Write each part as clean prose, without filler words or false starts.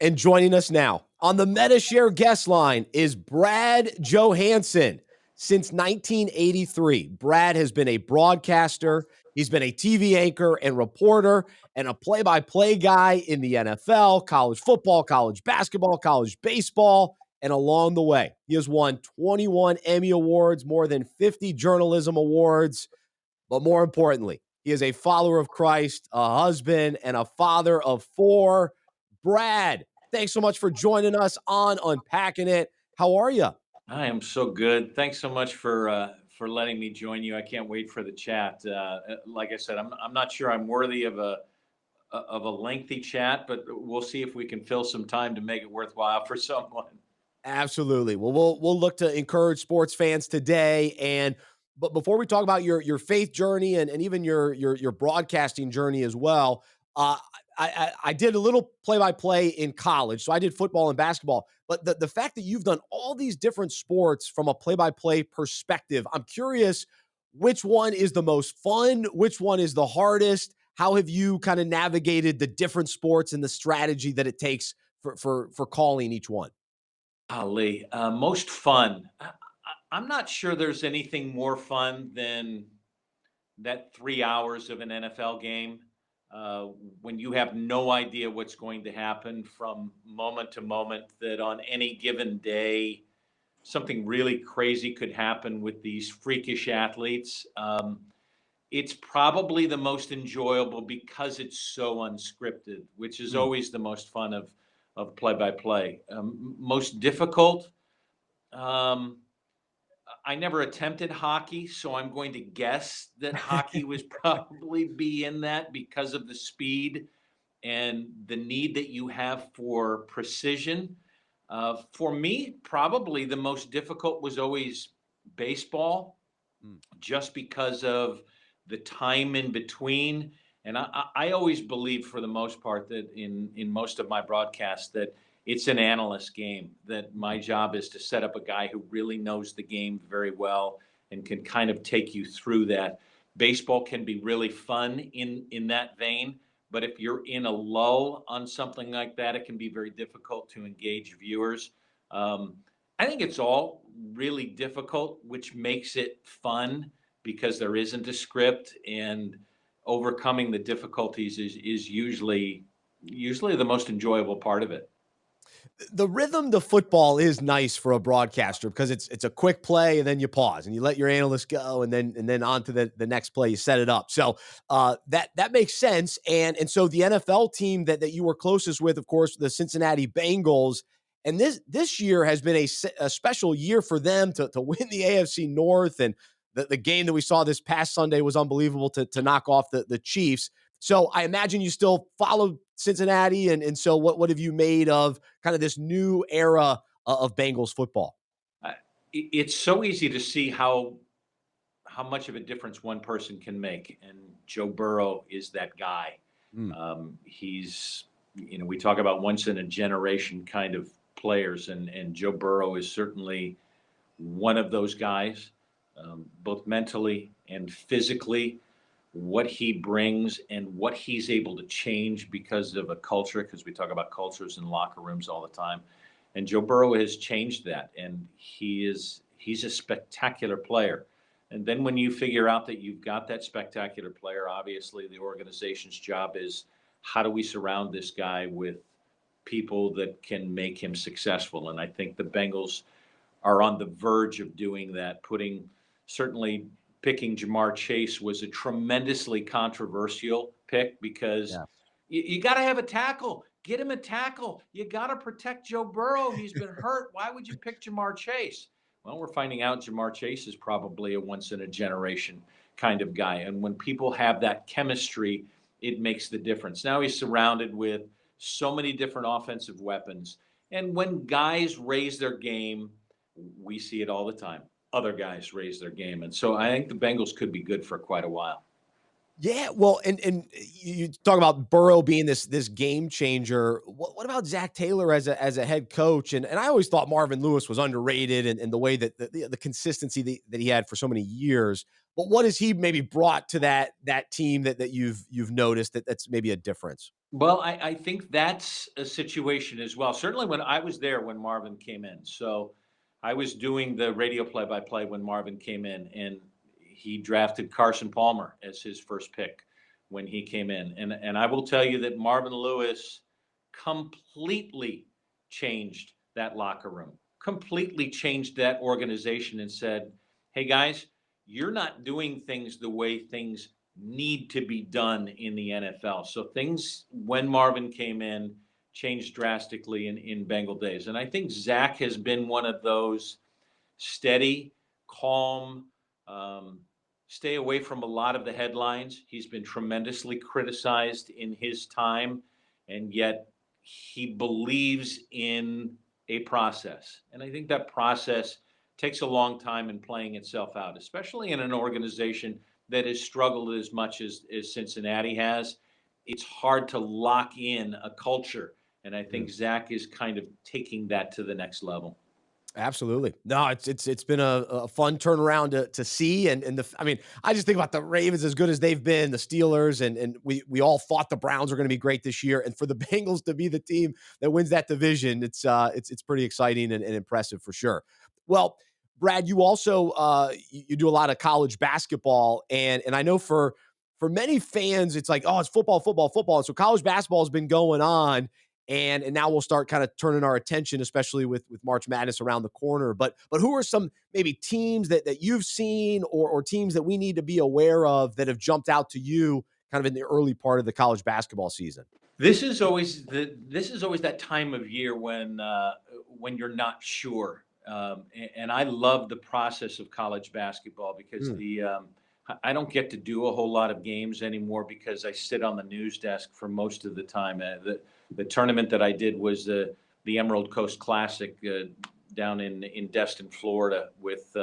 And joining us now on the Medi-Share guest line is Brad Johansen. Since 1983, Brad has been a broadcaster. He's been a TV anchor and reporter and a play-by-play guy in the NFL, college football, college basketball, college baseball, and along the way, he has won 21 Emmy Awards, more than 50 journalism awards, but more importantly, he is a follower of Christ, a husband, and a father of four. Brad, thanks so much for joining us on Unpacking It. How are you? I am so good. Thanks so much for letting me join you. I can't wait for the chat. Like I said, I'm not sure I'm worthy of a lengthy chat, but we'll see if we can fill some time to make it worthwhile for someone. Absolutely. Well, we'll look to encourage sports fans today. But before we talk about your faith journey and even your broadcasting journey as well, uh, I did a little play-by-play in college. So I did football and basketball. But the fact that you've done all these different sports from a play-by-play perspective, I'm curious which one is the most fun, which one is the hardest. How have you kind of navigated the different sports and the strategy that it takes for calling each one? Golly, most fun. I'm not sure there's anything more fun than that 3 hours of an NFL game uh, when you have no idea what's going to happen from moment to moment, that on any given day, something really crazy could happen with these freakish athletes. It's probably the most enjoyable because it's so unscripted, which is Mm. always the most fun of play by play. Most difficult. Um, I never attempted hockey, so I'm going to guess that hockey was probably be in that because of the speed and the need that you have for precision. For me, probably the most difficult was always baseball, Mm. just because of the time in between. And I always believe, for the most part, that in most of my broadcasts, that it's an analyst game. That my job is to set up a guy who really knows the game very well and can kind of take you through that. Baseball can be really fun in that vein, but if you're in a lull on something like that, it can be very difficult to engage viewers. Um, I think it's all really difficult, which makes it fun because there isn't a script, and overcoming the difficulties is usually the most enjoyable part of it. The rhythm to football is nice for a broadcaster because it's a quick play and then you pause and you let your analyst go and then on to the next play you set it up. So that makes sense. And so the NFL team that you were closest with, of course, the Cincinnati Bengals. And this year has been a special year for them to win the AFC North. And the game that we saw this past Sunday was unbelievable to knock off the Chiefs. So I imagine you still follow Cincinnati, and so what have you made of kind of this new era of Bengals football? Uh, it's so easy to see how much of a difference one person can make, and Joe Burrow is that guy. Mm. He's, we talk about once in a generation kind of players, and Joe Burrow is certainly one of those guys, both mentally and physically. What he brings and what he's able to change because of a culture, because we talk about cultures in locker rooms all the time. And Joe Burrow has changed that, and he's a spectacular player. And then when you figure out that you've got that spectacular player, obviously the organization's job is, how do we surround this guy with people that can make him successful? And I think the Bengals are on the verge of doing that. Certainly picking Jamar Chase was a tremendously controversial pick because Yeah. you got to have a tackle. Get him a tackle. You got to protect Joe Burrow. He's been hurt. Why would you pick Jamar Chase? Well, we're finding out Jamar Chase is probably a once in a generation kind of guy. And when people have that chemistry, it makes the difference. Now he's surrounded with so many different offensive weapons. And when guys raise their game, we see it all the time. Other guys raise their game. And so I think the Bengals could be good for quite a while. Yeah, well, and you talk about Burrow being this game changer. What about Zach Taylor as a head coach? And I always thought Marvin Lewis was underrated, and the way that the consistency that he had for so many years. But what has he maybe brought to that team that you've noticed that's maybe a difference? Well, I think that's a situation as well. Certainly when I was there when Marvin came in. So I was doing the radio play-by-play when Marvin came in, and he drafted Carson Palmer as his first pick when he came in. And I will tell you that Marvin Lewis completely changed that locker room, completely changed that organization and said, "Hey guys, you're not doing things the way things need to be done in the NFL." So things, when Marvin came in, changed drastically in Bengal days. And I think Zach has been one of those steady, calm, um, stay away from a lot of the headlines. He's been tremendously criticized in his time, and yet he believes in a process. And I think that process takes a long time in playing itself out, especially in an organization that has struggled as much as Cincinnati has. It's hard to lock in a culture. And I think Zach is kind of taking that to the next level. Absolutely. No, it's been a fun turnaround to see, and I mean, I just think about the Ravens as good as they've been, the Steelers, and we all thought the Browns were going to be great this year, and for the Bengals to be the team that wins that division, it's pretty exciting and impressive for sure. Well, Brad, you also you do a lot of college basketball, and I know for many fans, it's like, oh, it's football, football, football, and so college basketball has been going on, and now we'll start kind of turning our attention, especially with March Madness around the corner. But who are some maybe teams that you've seen or teams that we need to be aware of that have jumped out to you kind of in the early part of the college basketball season? This is always that time of year when you're not sure, and I love the process of college basketball because Mm. I don't get to do a whole lot of games anymore because I sit on the news desk for most of the time. The tournament that I did was the Emerald Coast Classic down in Destin, Florida, with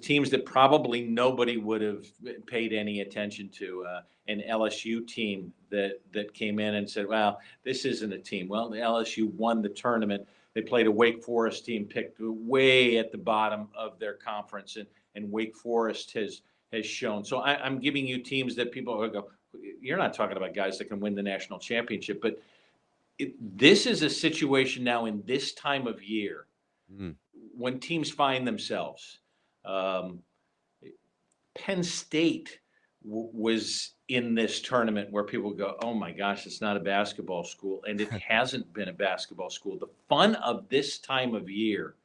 teams that probably nobody would have paid any attention to. An LSU team that came in and said, "Well, this isn't a team." Well, the LSU won the tournament. They played a Wake Forest team picked way at the bottom of their conference, and Wake Forest has shown. So I'm giving you teams that people will go, "You're not talking about guys that can win the national championship," but this is a situation now in this time of year Mm. when teams find themselves. Um, Penn State was in this tournament where people go, "Oh my gosh, it's not a basketball school," and it hasn't been a basketball school. The fun of this time of year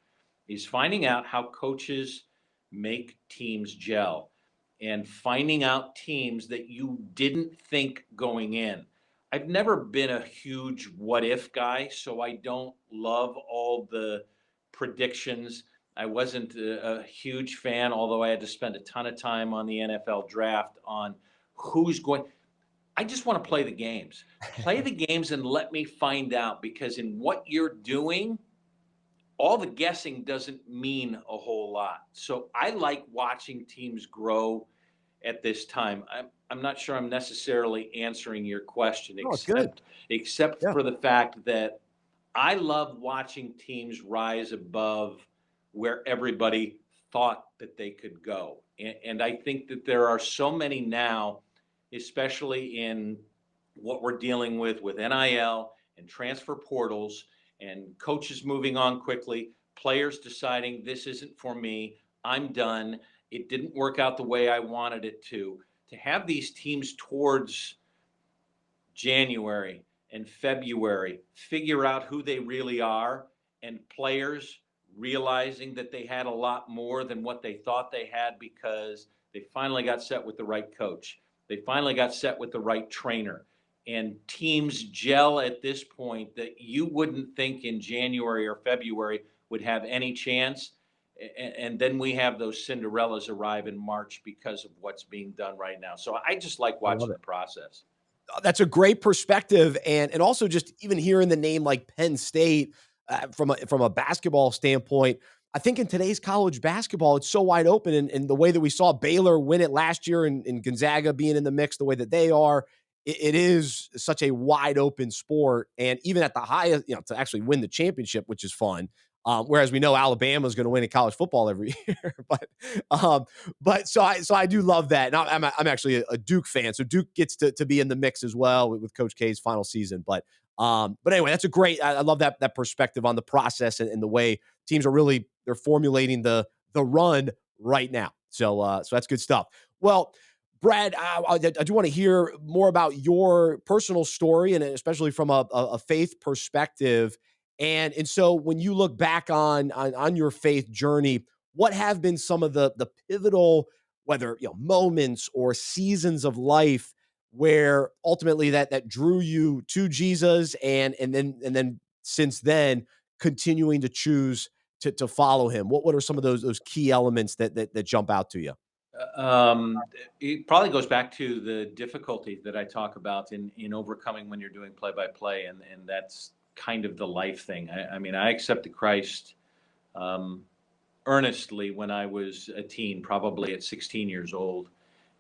is finding out how coaches make teams gel and finding out teams that you didn't think going in. I've never been a huge what if guy, so I don't love all the predictions. I wasn't a huge fan, although I had to spend a ton of time on the NFL draft on who's going. I just want to play the games. Play the games and let me find out because in what you're doing, all the guessing doesn't mean a whole lot. So I like watching teams grow at this time. I'm not sure I'm necessarily answering your question, Oh, it's good. except Yeah. for the fact that I love watching teams rise above where everybody thought that they could go. And I think that there are so many now, especially in what we're dealing with NIL and transfer portals and coaches moving on quickly, players deciding this isn't for me, I'm done. It didn't work out the way I wanted it to. To have these teams towards January and February figure out who they really are, and players realizing that they had a lot more than what they thought they had because they finally got set with the right coach. They finally got set with the right trainer. And teams gel at this point that you wouldn't think in January or February would have any chance. And then we have those Cinderellas arrive in March because of what's being done right now. So I just like I love watching it. the process. That's a great perspective, and also just even hearing the name like Penn State from a basketball standpoint. I think in today's college basketball, it's so wide open, and the way that we saw Baylor win it last year, and Gonzaga being in the mix the way that they are, it is such a wide open sport. And even at the highest, to actually win the championship, which is fun. Whereas we know Alabama is going to win in college football every year, um, but so I do love that. And I'm actually a Duke fan, so Duke gets to be in the mix as well with Coach K's final season. But anyway, that's a great. I love that perspective on the process, and the way teams are really, they're formulating the run right now. So that's good stuff. Well, Brad, I do want to hear more about your personal story, and especially from a faith perspective. And so when you look back on your faith journey, what have been some of the pivotal, whether moments or seasons of life, where ultimately that drew you to Jesus, and then since then continuing to choose to follow him? What are some of those key elements that jump out to you? It probably goes back to the difficulty that I talk about in overcoming when you're doing play by play, and that's kind of the life thing. I mean, I accepted Christ um, earnestly when I was a teen, probably at 16 years old,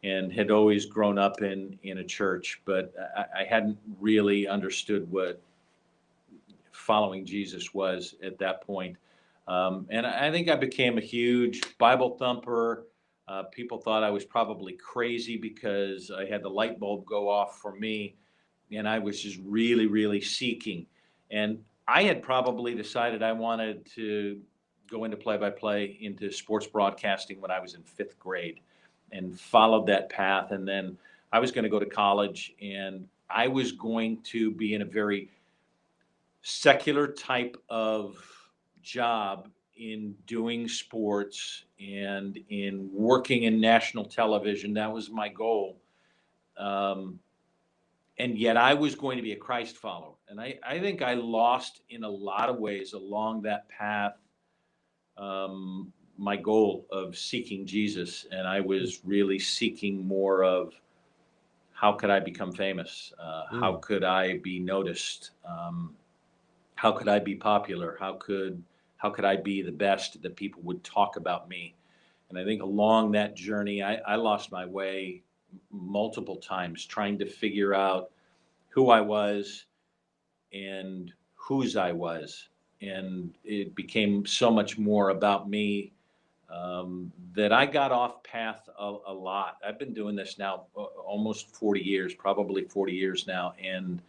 and had always grown up in a church, but I hadn't really understood what following Jesus was at that point. And I think I became a huge Bible thumper. People thought I was probably crazy because I had the light bulb go off for me, and I was just really, really seeking. And I had probably decided I wanted to go into play by play, into sports broadcasting when I was in fifth grade, and followed that path. And then I was going to go to college, and I was going to be in a very secular type of job in doing sports and in working in national television. That was my goal. Um, and yet I was going to be a Christ follower. And I think I lost in a lot of ways along that path my goal of seeking Jesus. And I was really seeking more of how could I become famous? How Mm, could I be noticed? How could I be popular? How could I be the best that people would talk about me? And I think along that journey, I lost my way multiple times trying to figure out who I was and whose I was. And it became so much more about me that I got off path a lot. I've been doing this now almost 40 years, probably 40 years now. And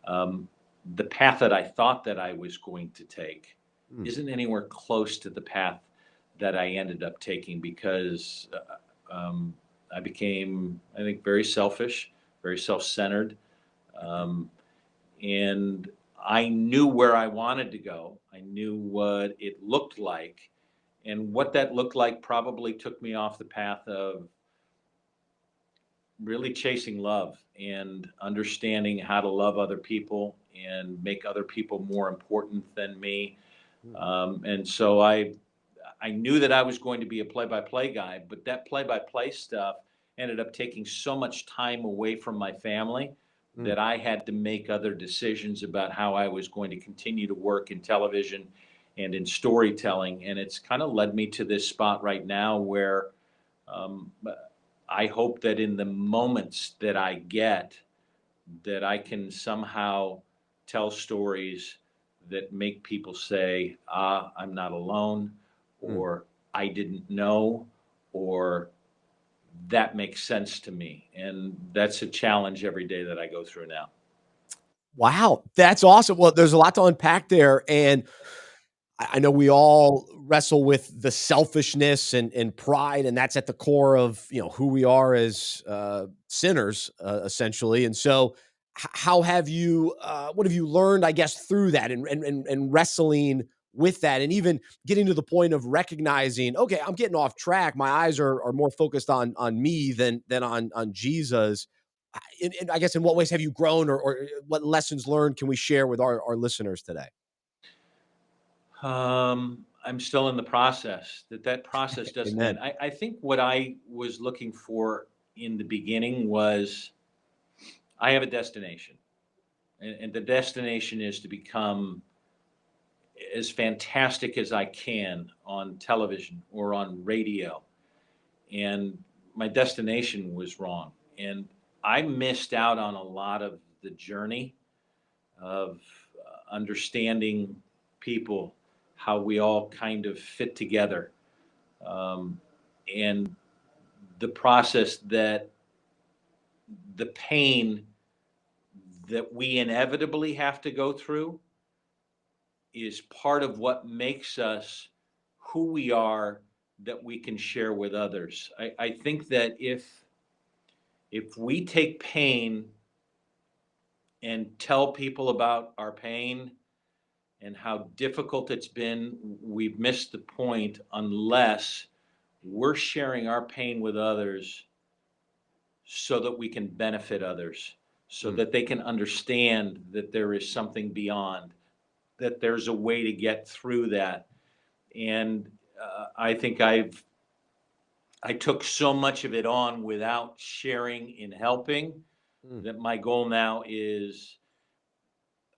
um, the path that I thought that I was going to take mm, isn't anywhere close to the path that I ended up taking because I became, I think, very selfish, very self-centered, um, and I knew where I wanted to go. I knew what it looked like, and what that looked like probably took me off the path of really chasing love and understanding how to love other people and make other people more important than me. mm, And so I knew that I was going to be a play-by-play guy, but that play-by-play stuff ended up taking so much time away from my family mm. that I had to make other decisions about how I was going to continue to work in television and in storytelling. And it's kind of led me to this spot right now where um, I hope that in the moments that I get, that I can somehow tell stories that make people say, ah, I'm not alone, Mm. or I didn't know, or that makes sense to me. And that's a challenge every day that I go through now. Wow, that's awesome. Well, there's a lot to unpack there, and I know we all wrestle with the selfishness and pride, and that's at the core of who we are as sinners, essentially. And so, how have you? What have you learned? I guess through that, and wrestling with that, and even getting to the point of recognizing, okay, I'm getting off track. My eyes are more focused on me than on Jesus. And I guess, in what ways have you grown, or what lessons learned can we share with our listeners today? I'm still in the process. That process doesn't end. Amen. I think what I was looking for in the beginning was I have a destination, and the destination is to become as fantastic as I can on television or on radio. And my destination was wrong. And I missed out on a lot of the journey of understanding people, how we all kind of fit together, um, and the process that the pain that we inevitably have to go through is part of what makes us who we are, that we can share with others. I think that if we take pain and tell people about our pain and how difficult it's been, we've missed the point unless we're sharing our pain with others so that we can benefit others, so Mm. that they can understand that there is something beyond, that there's a way to get through that. And I think I took so much of it on without sharing and helping, Mm. that my goal now is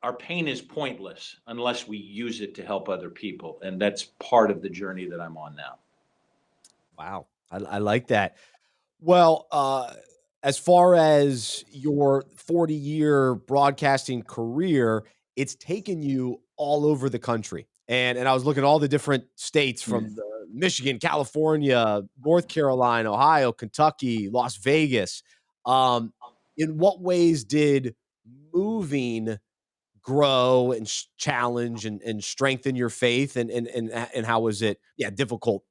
our pain is pointless unless we use it to help other people. And that's part of the journey that I'm on now. Wow. I like that. Well, as far as your 40-year broadcasting career, it's taken you all over the country. And I was looking at all the different states Yeah. from Michigan, California, North Carolina, Ohio, Kentucky, Las Vegas. Um, in what ways did moving grow and challenge and strengthen your faith, and how was it, yeah, difficult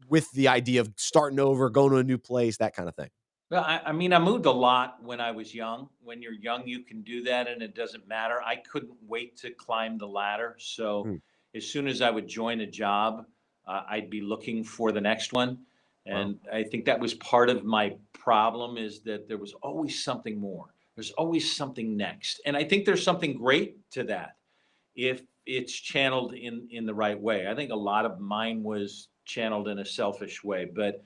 with the idea of starting over, going to a new place, that kind of thing? Well, I mean, I moved a lot when I was young. When you're young, you can do that and it doesn't matter. I couldn't wait to climb the ladder. So Mm. as soon as I would join a job, I'd be looking for the next one. Wow. And I think that was part of my problem, is that there was always something more. There's always something next. And I think there's something great to that if it's channeled in the right way. I think a lot of mine was channeled in a selfish way, but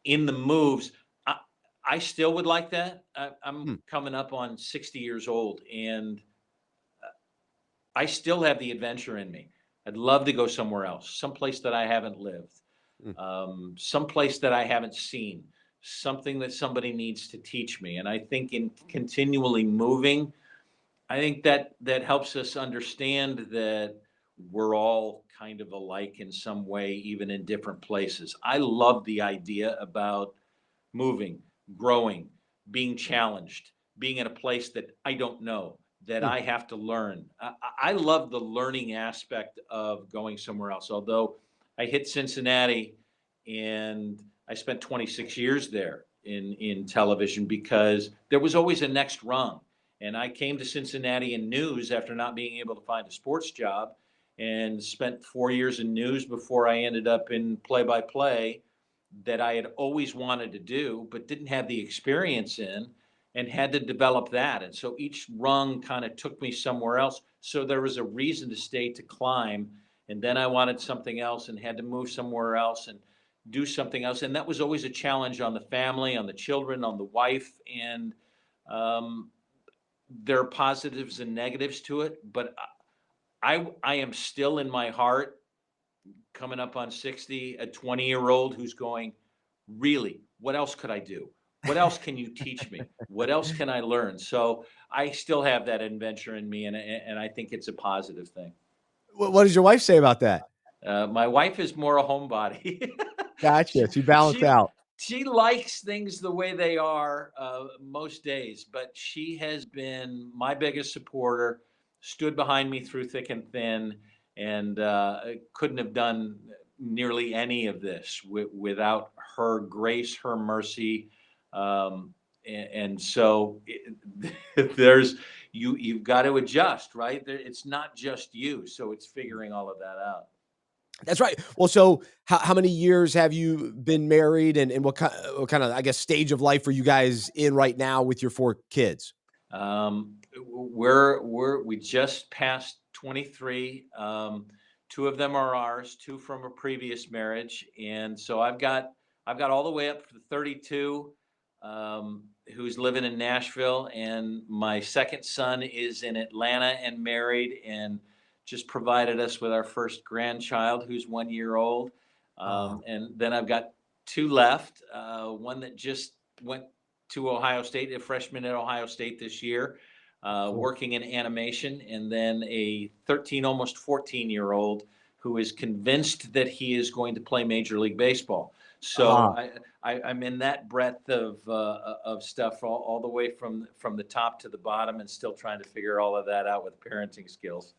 in the moves, I, I still would like that. I'm Hmm. coming up on 60 years old, and I still have the adventure in me. I'd love to go somewhere else, someplace that I haven't lived, Mm. someplace that I haven't seen, something that somebody needs to teach me. And I think in continually moving, I think that helps us understand that we're all kind of alike in some way, even in different places. I love the idea about moving, growing, being challenged, being in a place that I don't know, that Mm. I have to learn. I love the learning aspect of going somewhere else. Although I hit Cincinnati and I spent 26 years there in television, because there was always a next rung. And I came to Cincinnati in news after not being able to find a sports job, and spent 4 years in news before I ended up in play-by-play, that I had always wanted to do, but didn't have the experience in, and had to develop that. And so each rung kind of took me somewhere else. So there was a reason to stay to climb. And then I wanted something else and had to move somewhere else and do something else. And that was always a challenge on the family, on the children, on the wife. And um, there are positives and negatives to it. But I am still in my heart, coming up on 60, a 20-year-old who's going, really, what else could I do? What else can you teach me? What else can I learn? So I still have that adventure in me, and I think it's a positive thing. What does your wife say about that? My wife is more a homebody. Gotcha. she, So you balance she out. she likes things the way they are most days, but she has been my biggest supporter, stood behind me through thick and thin, and couldn't have done nearly any of this without her grace, her mercy. And so there's you've got to adjust, right? It's not just you, so it's figuring all of that out. That's right. Well, so how many years have you been married, and what kind of, I guess, stage of life are you guys in right now with your 4 kids? We just passed 23. Two of them are ours, two from a previous marriage, and so I've got all the way up to 32, who's living in Nashville, and my second son is in Atlanta and married, and just provided us with our first grandchild, who's 1 year old. Oh, And then I've got two left. One that just went to Ohio State, a freshman at Ohio State this year, cool. working in animation, and then a 13, almost 14-year-old who is convinced that he is going to play Major League Baseball. So Ah, I'm in that breadth of stuff all the way from the top to the bottom, and still trying to figure all of that out with parenting skills.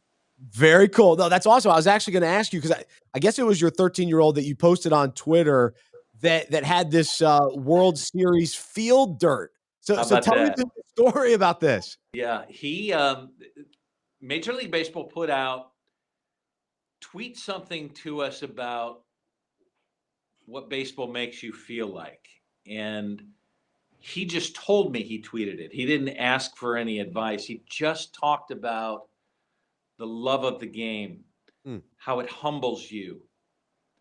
very cool. No, that's awesome. I was actually going to ask you because I guess it was your 13-year-old that you posted on Twitter that had this World Series field dirt. So How so about tell me that? the story about this. Yeah, he Major League Baseball put out, tweet something to us about what baseball makes you feel like. And he just told me he tweeted it. He didn't ask for any advice. He just talked about the love of the game, Hmm. how it humbles you,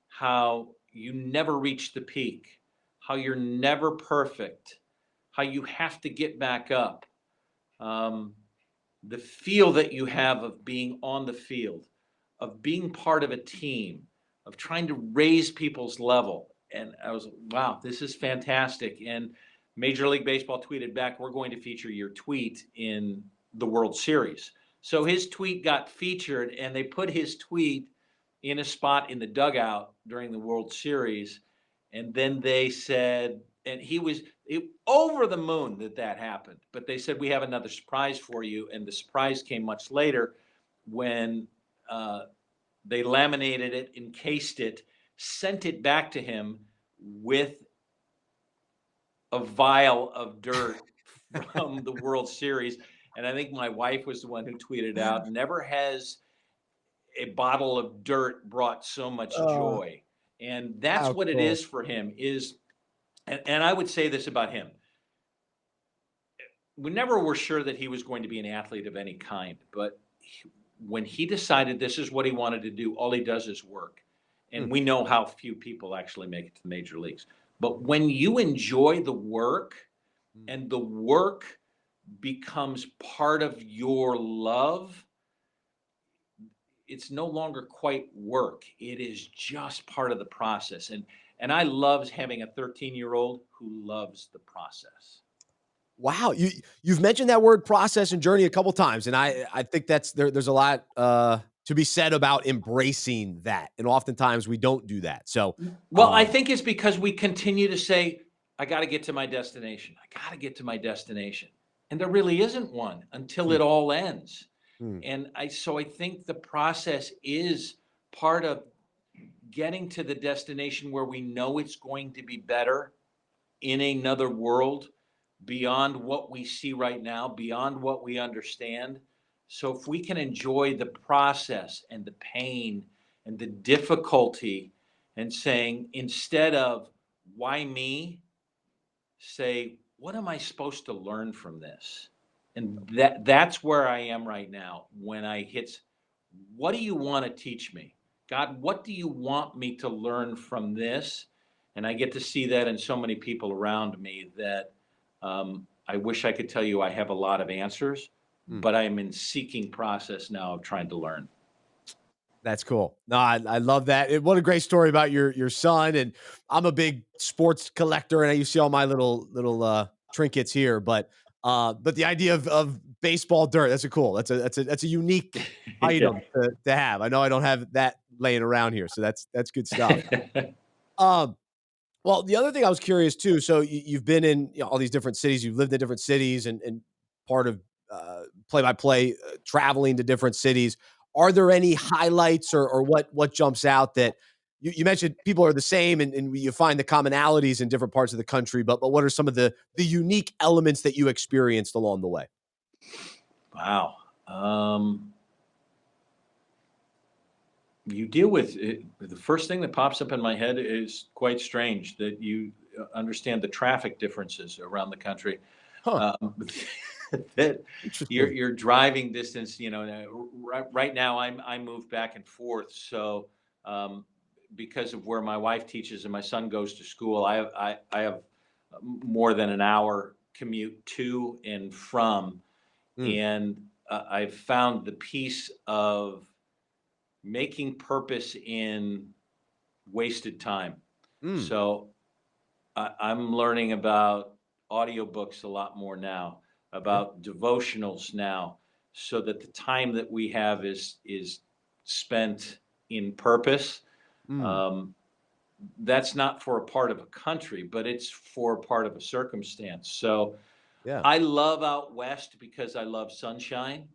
how you never reach the peak, how you're never perfect, how you have to get back up. Um, the feel that you have of being on the field, of being part of a team, of trying to raise people's level. And I was, wow, this is fantastic. And Major League Baseball tweeted back, we're going to feature your tweet in the World Series. So his tweet got featured, and they put his tweet in a spot in the dugout during the World Series. And then they said, and he was over the moon that that happened. But they said, we have another surprise for you. And the surprise came much later when they laminated it, encased it, sent it back to him with a vial of dirt from the World Series. And I think my wife was the one who tweeted out, never has a bottle of dirt brought so much Oh, joy. And that's how what it cool. is for him is, and I would say this about him. We never were sure that he was going to be an athlete of any kind, but when he decided this is what he wanted to do, all he does is work. Hmm. And we know how few people actually make it to the major leagues. But when you enjoy the work Hmm. and the work becomes part of your love, it's no longer quite work. It is just part of the process. And I love having a 13-year-old who loves the process. Wow, you've mentioned that word process and journey a couple times, and I think that's there's a lot to be said about embracing that, and oftentimes we don't do that. So, Well, I um, think it's because we continue to say, I got to get to my destination. I got to get to my destination. And there really isn't one until hmm, it all ends. hmm, And so I think the process is part of getting to the destination where we know it's going to be better in another world, beyond what we see right now, beyond what we understand. So if we can enjoy the process and the pain and the difficulty, and saying, instead of why me, say, what am I supposed to learn from this? And that's where I am right now when I hit, what do you want to teach me? God, what do you want me to learn from this? And I get to see that in so many people around me that I wish I could tell you I have a lot of answers, hmm. but I am in seeking process now of trying to learn. That's cool. No, I love that. What a great story about your son. And I'm a big sports collector, and you see all my little trinkets here. But the idea of baseball dirt, that's a cool. That's a unique Yeah. item to have. I know I don't have that laying around here, so that's good stuff. Um, well, the other thing I was curious too. So you've been in all these different cities. You've lived in different cities, and part of play by play, traveling to different cities. Are there any highlights or what jumps out that you mentioned? People are the same, and you find the commonalities in different parts of the country. But what are some of the unique elements that you experienced along the way? Wow. You deal with it. The first thing that pops up in my head is quite strange that you understand the traffic differences around the country. Huh? Um, that Interesting. your driving distance, right now I move back and forth. So um, because of where my wife teaches and my son goes to school, I have more than an hour commute to and from. Mm, And I've found the peace of making purpose in wasted time. Mm. So I'm learning about audiobooks a lot more now, Okay. about devotionals now, so that the time that we have is spent in purpose. Mm. Um, that's not for a part of a country, but it's for a part of a circumstance. So Yeah. I love out west because I love sunshine.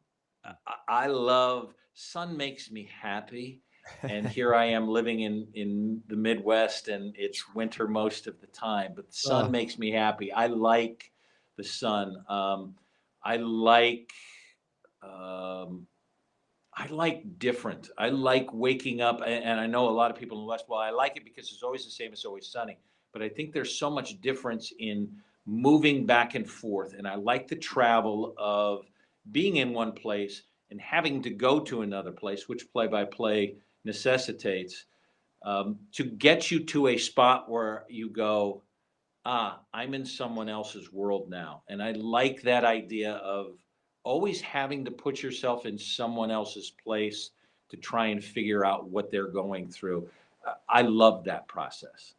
I love sun makes me happy. And here I am living in the Midwest and it's winter most of the time, but the sun Uh, makes me happy. I like the sun. I like um, I like different. I like waking up, and I know a lot of people in the West. Well, I like it because it's always the same. It's always sunny. But I think there's so much difference in moving back and forth, and I like the travel of being in one place and having to go to another place, which play-by-play necessitates, to get you to a spot where you go, I'm in someone else's world now. And I like that idea of always having to put yourself in someone else's place to try and figure out what they're going through. I love that process.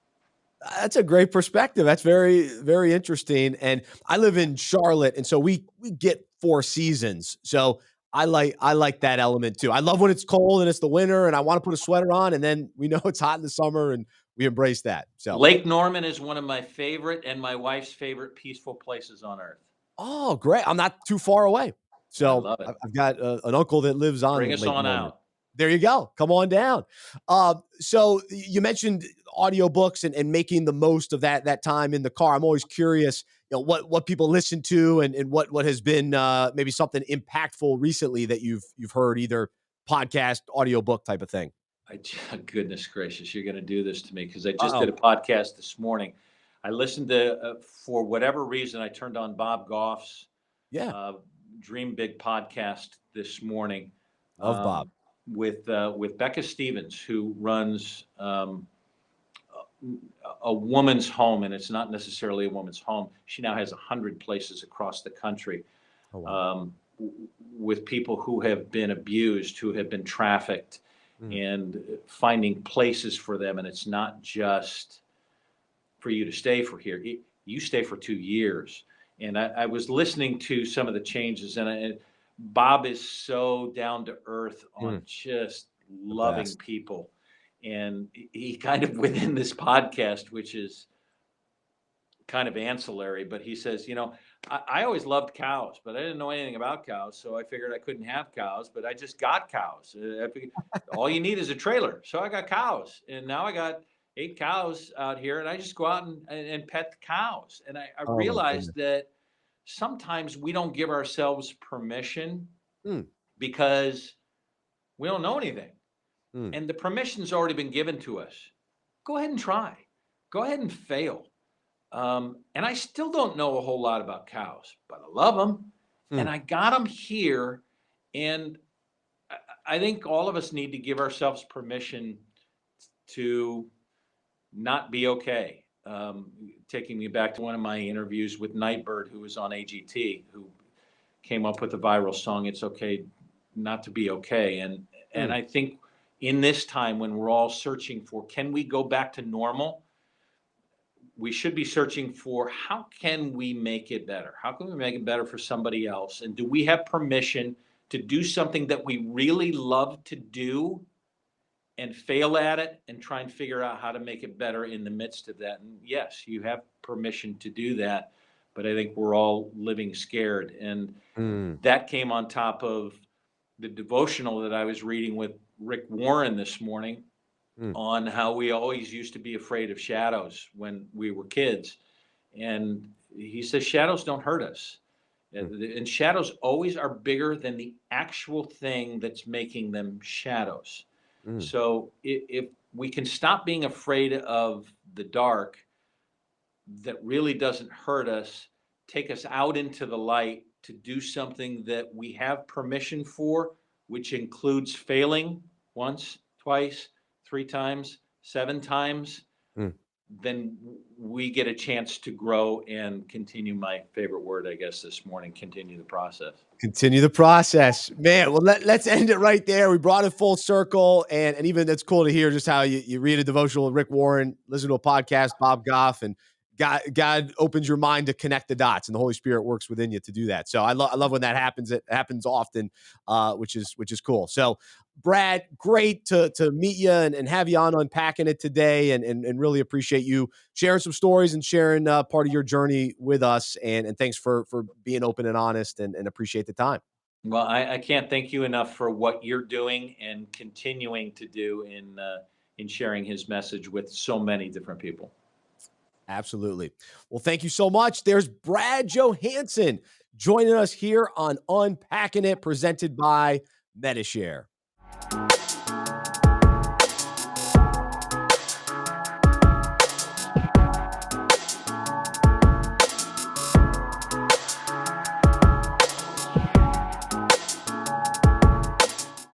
that's a great perspective. That's very, very interesting. And I live in Charlotte, and so we get 4 seasons. So I like that element too. I love when it's cold and it's the winter, and I want to put a sweater on, and then we know it's hot in the summer, and we embrace that. So, Lake Norman is one of my favorite and my wife's favorite peaceful places on earth. oh, great! I'm not too far away. I So love it. I've got an uncle that lives Bring on us Lake on Norman. out. There you go. Come on down. So you mentioned audiobooks and making the most of that time in the car. I'm always curious, what people listen to and what has been maybe something impactful recently that you've heard, either podcast, audiobook type of thing. Goodness gracious, you're going to do this to me because I just did a Uh-oh. podcast this morning. I listened to, for whatever reason, I turned on Bob Goff's Yeah. uh, Dream Big podcast this morning, Love Bob. with Becca Stevens, who runs a woman's home, and it's not necessarily a woman's home. She now has 100 places across the country, Oh, wow. um, with people who have been abused, who have been trafficked, Mm. and finding places for them. And it's not just for you to stay for here. You stay for 2 years. And I was listening to some of the changes, and Bob is so down to earth on Mm. just The loving best. people. And he kind of within this podcast, which is kind of ancillary, but he says, I always loved cows, but I didn't know anything about cows. So I figured I couldn't have cows, but I just got cows. I figured all you need is a trailer. So I got cows. And now I got 8 cows out here, and I just go out and pet the cows. And I Oh my realized goodness. that sometimes we don't give ourselves permission Mm. because we don't know anything. Mm. And the permission's already been given to us. Go ahead and try. Go ahead and fail. And I still don't know a whole lot about cows, but I love them. And Mm. I got them here. And I think all of us need to give ourselves permission to not be okay. Taking me back to one of my interviews with Nightbird, who was on AGT, who came up with the viral song, It's Okay Not to Be Okay. And Mm. I think in this time when we're all searching for, can we go back to normal? We should be searching for, how can we make it better? How can we make it better for somebody else? And do we have permission to do something that we really love to do and fail at it and try and figure out how to make it better in the midst of that? And yes, you have permission to do that, but I think we're all living scared. And Mm. that came on top of the devotional that I was reading with Rick Warren this morning, Mm. on how we always used to be afraid of shadows when we were kids. And he says shadows don't hurt us. Mm. And shadows always are bigger than the actual thing that's making them shadows. Mm. So if we can stop being afraid of the dark that really doesn't hurt us, take us out into the light to do something that we have permission for, which includes failing once, twice, 3 times, 7 times, Mm. then we get a chance to grow and continue my favorite word, I guess, this morning, continue the process. Continue the process. Man, well, let's end it right there. We brought it full circle. And even it's cool to hear just how you read a devotional with Rick Warren, listen to a podcast, Bob Goff, and God opens your mind to connect the dots, and the Holy Spirit works within you to do that. So I love when that happens. It happens often, which is cool. So Brad, great to meet you and have you on Unpacking It today, and really appreciate you sharing some stories and sharing part of your journey with us. And thanks for being open and honest, and appreciate the time. Well, I can't thank you enough for what you're doing and continuing to do in sharing his message with so many different people. Absolutely. Well, thank you so much. There's Brad Johansen joining us here on Unpacking It, presented by Medi-Share.